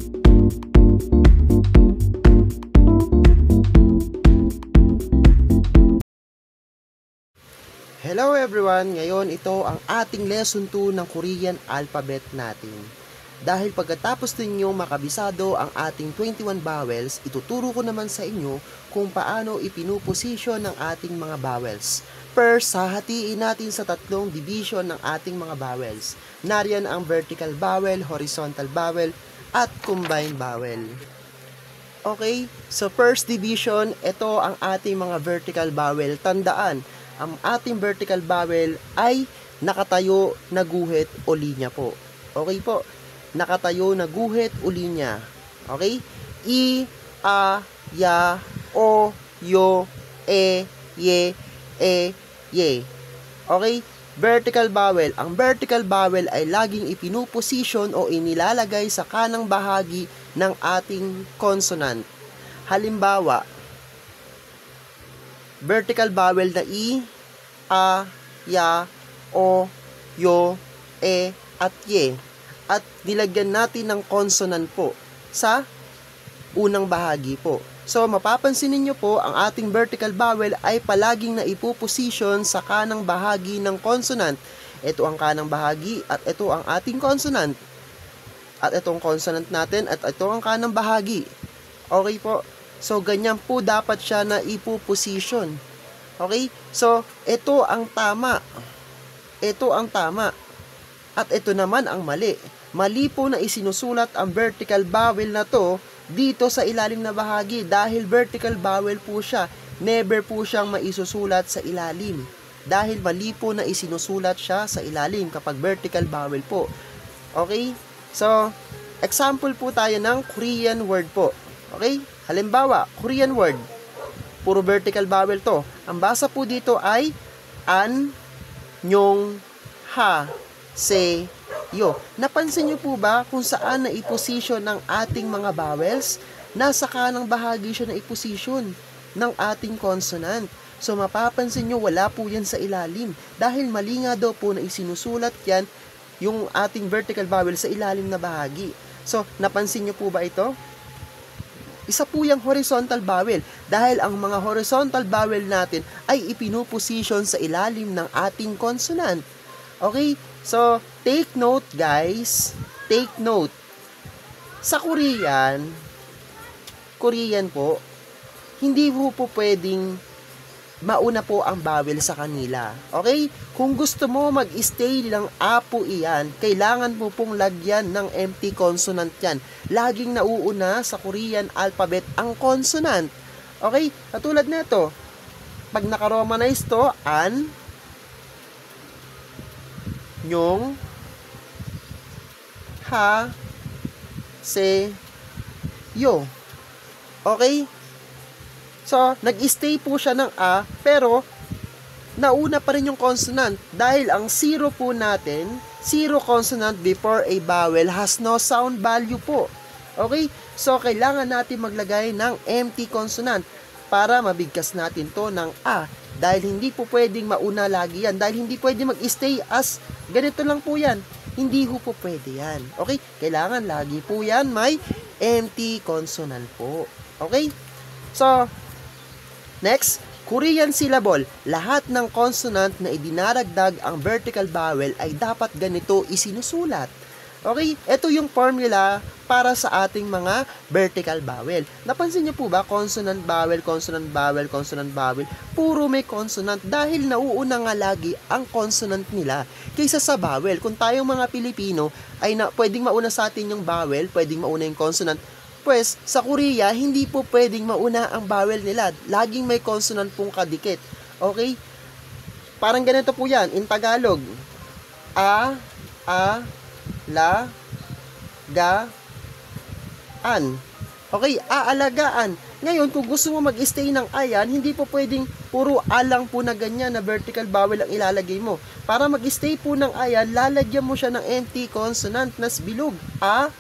Hello everyone! Ngayon ito ang ating lesson 2 ng Korean alphabet natin. Dahil pagkatapos ninyo makabisado ang ating 21 vowels, ituturo ko naman sa inyo kung paano ipinuposisyon ng ating mga vowels. First, hahatiin natin sa tatlong division ng ating mga vowels. Nariyan ang vertical vowel, horizontal vowel, at combined vowel. Okay, so first division, ito ang ating mga vertical vowel. Tandaan, ang ating vertical vowel ay nakatayo na guhit o linya po. Okay po? Nakatayo na guhit o linya. Okay? I, a, ya, o, yo, e, ye, ye. Okay? Vertical vowel. Ang vertical vowel ay laging ipinuposisyon o inilalagay sa kanang bahagi ng ating consonant. Halimbawa, vertical vowel na i, a, ya, o, yo, e, at ye. At nilagyan natin ng consonant po sa unang bahagi po. So, mapapansin ninyo po, ang ating vertical vowel ay palaging naipuposisyon sa kanang bahagi ng consonant. Ito ang kanang bahagi at ito ang ating consonant. At itong consonant natin at ito ang kanang bahagi. Okay po? So, ganyan po dapat siya na ipuposisyon. Okay? So, ito ang tama. Ito ang tama. At ito naman ang mali. Mali po na isinusulat ang vertical vowel na to dito sa ilalim na bahagi dahil vertical vowel po siya. Never po siyang maisusulat sa ilalim. Dahil mali po na isinusulat siya sa ilalim kapag vertical vowel po. Okay? So, example po tayo ng Korean word po. Okay? Halimbawa, Korean word. Puro vertical vowel to. Ang basa po dito ay an, nyong, ha, se, yo. Napansin nyo po ba kung saan na iposisyon ng ating mga vowels? Nasa kanang bahagi siya na iposisyon ng ating consonant. So, mapapansin nyo, wala po yan sa ilalim. Dahil mali nga daw po na isinusulat yan yung ating vertical vowel sa ilalim na bahagi. So, napansin nyo po ba ito? Isa po yung horizontal vowel dahil ang mga horizontal vowel natin ay ipinuposisyon sa ilalim ng ating consonant. Okay? So, take note guys. Take note. Sa Korean po, hindi po pwedeng mauna po ang vowel sa kanila. Okay? Kung gusto mo mag-stay ng apo iyan, kailangan mo pong lagyan ng empty consonant yan. Laging nauuna sa Korean alphabet ang consonant. Okay? Katulad nito, pag naka-romanize to, an, nyong, ha, se, yo. Okay? So, nag-stay po siya ng a, pero nauna pa rin yung consonant dahil ang zero po natin, zero consonant before a vowel has no sound value po. Okay? So, kailangan natin maglagay ng empty consonant para mabigkas natin to ng a dahil hindi po pwedeng mauna lagi yan dahil hindi pwedeng mag-stay as ganito lang po yan. Hindi po pwede yan. Okay? Kailangan lagi po yan may empty consonant po. Okay? So, next, Korean syllable. Lahat ng consonant na idinaragdag ang vertical vowel ay dapat ganito isinusulat. Okay? Ito yung formula para sa ating mga vertical vowel. Napansin niyo po ba? Consonant vowel, consonant vowel, consonant vowel. Puro may consonant dahil nauuna nga lagi ang consonant nila kaysa sa vowel. Kung tayong mga Pilipino ay pwedeng mauna sa atin yung vowel, pwedeng mauna yung consonant. Pues, sa Korea, hindi po pwedeng mauna ang vowel nila. Laging may consonant pong kadikit. Okay? Parang ganito po yan. In Tagalog, a, la, ga, an. Okay, aalagaan. Ngayon, kung gusto mo mag-stay ng ayan, hindi po pwedeng puro a lang po na ganyan na vertical vowel ang ilalagay mo. Para mag-stay po ng ayan, lalagyan mo siya ng empty consonant na bilog. A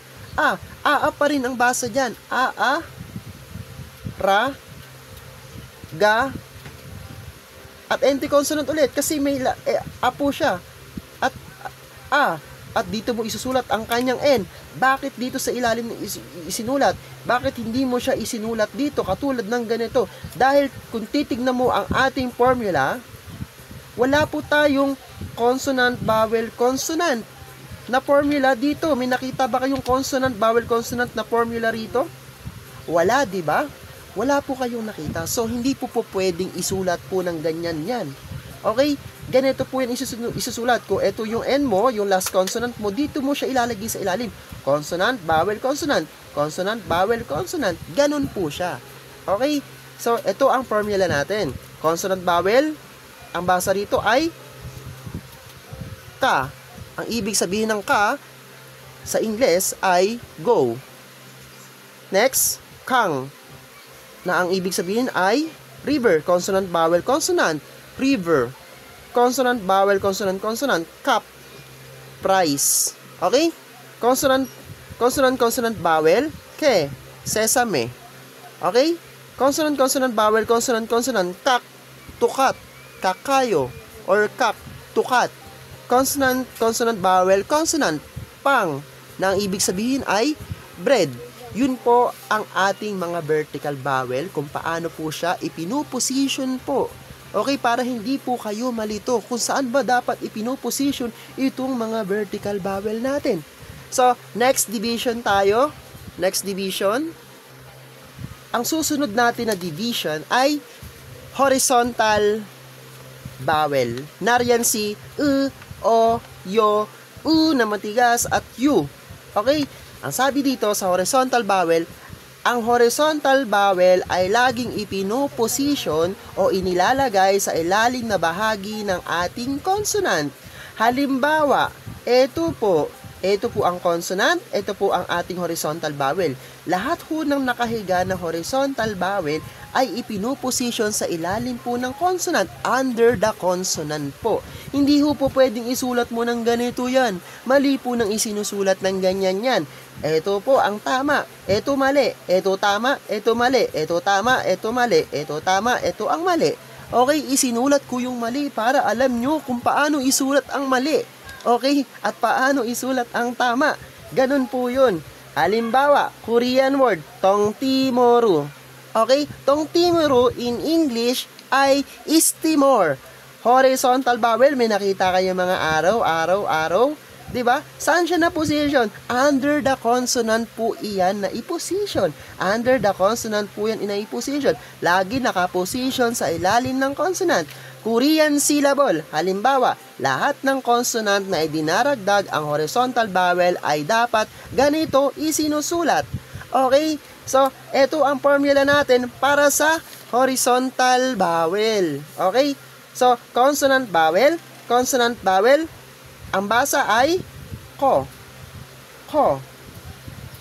pa rin ang basa dyan. Ra, ga, at empty consonant ulit kasi may a po siya. At dito mo isusulat ang kanyang N. Bakit dito sa ilalim isinulat? Bakit hindi mo siya isinulat dito katulad ng ganito? Dahil kung titignan mo ang ating formula, wala po tayong consonant, vowel, consonant na formula dito. May nakita ba kayong consonant, vowel, consonant na formula rito? Wala, di ba? Wala po kayong nakita. So, hindi po pwedeng isulat po ng ganyan yan. Okay? Ganito po yan isusulat ko. Ito yung N mo, yung last consonant mo, dito mo siya ilalagay sa ilalim. Consonant, vowel, consonant. Consonant, vowel, consonant. Ganon po siya. Okay? So, ito ang formula natin. Consonant, vowel, ang basa rito ay ka. Ang ibig sabihin ng ka sa Ingles ay go. Next, kang, na ang ibig sabihin ay river. Consonant, vowel, consonant. River. Consonant, vowel, consonant, consonant. Cup. Price. Okay? Consonant, consonant, vowel. Ke. Sesame. Okay? Consonant, consonant, vowel, consonant, consonant. Kak. Tukat. Kakayo. Or kak. Tukat. Consonant, consonant, vowel, consonant. Pang. Na ang ibig sabihin ay bread. Yun po ang ating mga vertical vowel, kung paano po siya ipinuposition po. Okay, para hindi po kayo malito kung saan ba dapat ipinuposition itong mga vertical vowel natin. So, next division tayo. Next division. Ang susunod natin na division ay horizontal vowel. Nariyan si o, yo, na matigas at u. Okay? Ang sabi dito sa horizontal vowel, ang horizontal vowel ay laging ipinoposition o inilalagay sa ilalim na bahagi ng ating consonant. Halimbawa, ito po ang consonant, ito po ang ating horizontal vowel. Lahat ho ng nakahiga na horizontal vowel ay ipinoposition sa ilalim po ng consonant, under the consonant po. Hindi ho po pwedeng isulat mo ng ganito yan. Mali po nang isinusulat ng ganyan yan. Ito po ang tama, ito mali, ito tama, ito mali, ito tama, ito mali, ito tama, ito ang mali. Okay, isinulat ko yung mali para alam nyo kung paano isulat ang mali. Okay, at paano isulat ang tama. Ganun po yun. Halimbawa, Korean word, tongtimoru. Okay, tongtimoru in English ay istimor. Horizontal vowel, may nakita kayo mga araw. Diba? Saan siya na position? Under the consonant po iyan na i-position. Under the consonant po yan ina-i-position. Lagi naka-position sa ilalim ng consonant. Korean syllable. Halimbawa, lahat ng consonant na idinaragdag ang horizontal vowel ay dapat ganito isinusulat. Okay? So, ito ang formula natin para sa horizontal vowel. Okay? So, consonant vowel, ang basa ay ko. Ko.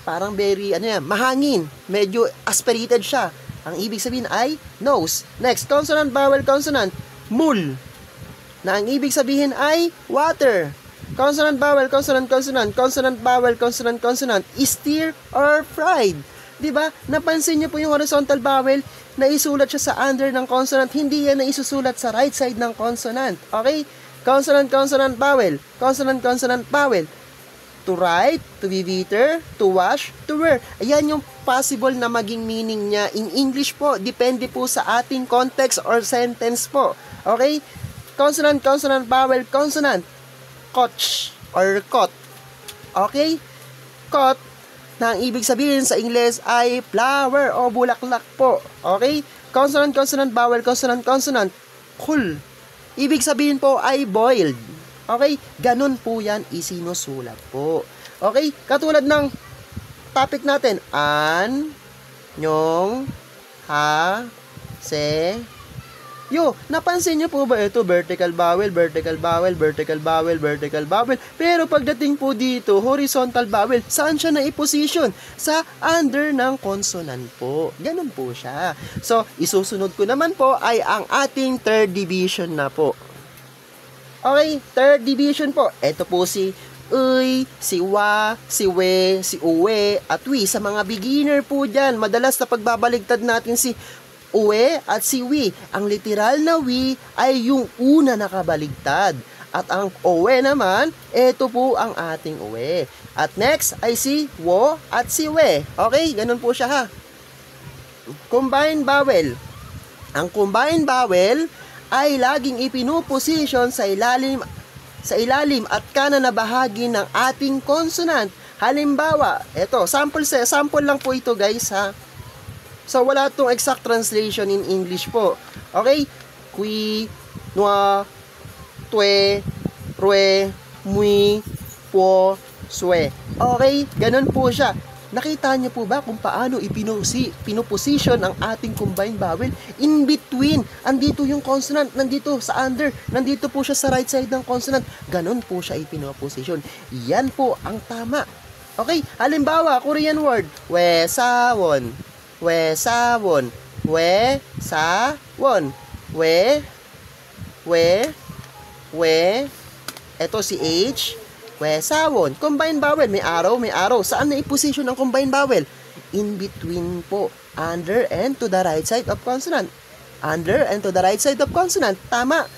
Parang very, mahangin. Medyo aspirated siya. Ang ibig sabihin ay nose. Next, consonant, vowel, consonant. Mul. Na ang ibig sabihin ay water. Consonant, vowel, consonant, consonant. Consonant, vowel, consonant, consonant. Stir or fried. Diba? Napansin niyo po yung horizontal vowel na isulat siya sa under ng consonant. Hindi yan na isusulat sa right side ng consonant. Okay? Consonant, consonant, vowel. Consonant, consonant, vowel. To write, to be bitter, to wash, to wear. Ayan yung possible na maging meaning niya in English po. Depende po sa ating context or sentence po. Okay? Consonant, consonant, vowel, consonant. Coach or cot. Okay? Cot, na ang ibig sabihin sa Ingles ay flower o bulaklak po. Okay? Consonant, consonant, vowel, consonant, consonant. Cool. Ibig sabihin po ay boiled. Okay? Ganun po yan isinusulat po. Okay? Katulad ng topic natin. An, nyong, ha, se, yo. Napansin nyo po ba ito? Vertical vowel, vertical vowel, vertical vowel, vertical vowel. Pero pagdating po dito, horizontal vowel, saan siya na-position? Sa under ng consonant po. Ganun po siya. So, isusunod ko naman po ay ang ating third division na po. Okay, third division po. Ito po si uy, si wa, si we, si uwe, at wi. Sa mga beginner po dyan, madalas na pagbabaligtad natin si uwe at si wi. Ang literal na wi ay yung una nakabaligtad. At ang uwe naman, ito po ang ating uwe. At next ay si wo at si we. Okay, ganun po siya ha. Combined vowel. Ang combined vowel ay laging ipinuposition sa ilalim at kanan na bahagi ng ating consonant. Halimbawa, eto, sample lang po ito guys ha. So wala tong exact translation in English po. Okay? Qui, noa, twe, rue, mui, po, swe. Okay? Ganun po siya. Nakita niyo po ba kung paano pinuposition ang ating combined vowel? In between, andito yung consonant, nandito sa under, nandito po siya sa right side ng consonant. Ganon po siya ipinuposition. Yan po ang tama. Okay, halimbawa, Korean word, wesawon, wesawon, wesawon, eto si H, wesawon. Combined vowel, may arrow. Saan na i-position ang combined vowel? In between po. Under and to the right side of consonant. Under and to the right side of consonant. Tama.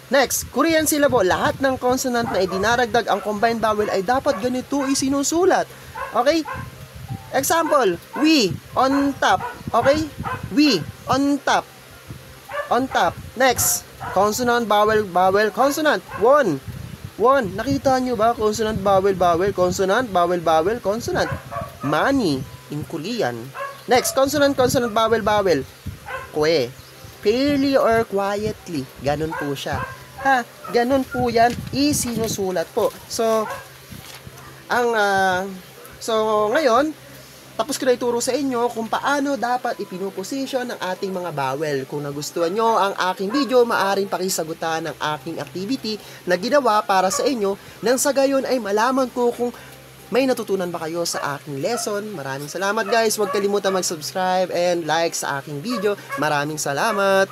Next, Korean syllable. Lahat ng consonant na idinaragdag ang combined vowel ay dapat ganito isinusulat. Okay? Example, we on top. Okay? We on top. On top. Next, consonant, vowel, consonant. One. Nakita nyo ba? Consonant, vowel, consonant, vowel, consonant. Money in Korean. Next, consonant, vowel. Kwe. Fairly or quietly. Ganon po siya. Ha? Ganon po yan. Isinusulat po. So, ngayon, tapos ko na ituro sa inyo kung paano dapat ipinuposition ang ating mga vowel. Kung nagustuhan nyo ang aking video, maaaring pakisagutan ng aking activity na ginawa para sa inyo nang sa gayon ay malaman ko kung may natutunan ba kayo sa aking lesson. Maraming salamat guys. Huwag kalimutan mag-subscribe and like sa aking video. Maraming salamat.